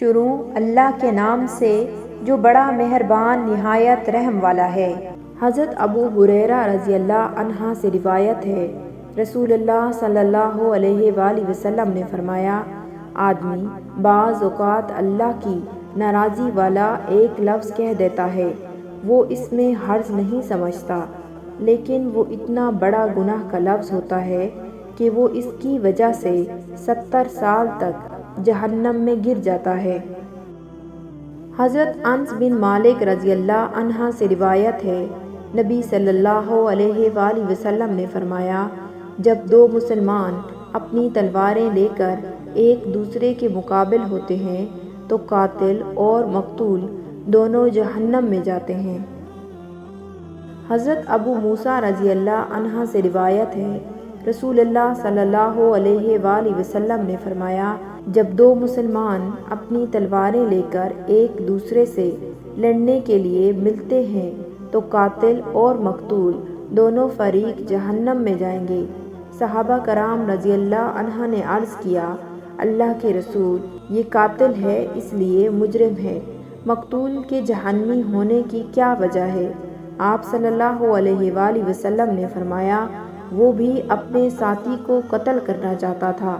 شروع اللہ کے نام سے جو بڑا مہربان نہایت رحم والا ہے۔ حضرت ابو ہریرہ رضی اللہ عنہ سے روایت ہے، رسول اللہ صلی اللہ علیہ وآلہ وسلم نے فرمایا، آدمی بعض اوقات اللہ کی ناراضی والا ایک لفظ کہہ دیتا ہے، وہ اس میں حرج نہیں سمجھتا، لیکن وہ اتنا بڑا گناہ کا لفظ ہوتا ہے کہ وہ اس کی وجہ سے 70 سال تک جہنم میں گر جاتا ہے۔ حضرت انس بن مالک رضی اللہ عنہ سے روایت ہے، نبی صلی اللہ علیہ وآلہ وسلم نے فرمایا، جب دو مسلمان اپنی تلواریں لے کر ایک دوسرے کے مقابل ہوتے ہیں تو قاتل اور مقتول دونوں جہنم میں جاتے ہیں۔ حضرت ابو موسیٰ رضی اللہ عنہ سے روایت ہے، رسول اللہ صلی اللہ علیہ وآلہ وسلم نے فرمایا، جب دو مسلمان اپنی تلواریں لے کر ایک دوسرے سے لڑنے کے لیے ملتے ہیں تو قاتل اور مقتول دونوں فریق جہنم میں جائیں گے۔ صحابہ کرام رضی اللہ عنہ نے عرض کیا، اللہ کے رسول، یہ قاتل ہے اس لیے مجرم ہے، مقتول کے جہنمی ہونے کی کیا وجہ ہے؟ آپ صلی اللہ علیہ وآلہ وسلم نے فرمایا، وہ بھی اپنے ساتھی کو قتل کرنا چاہتا تھا۔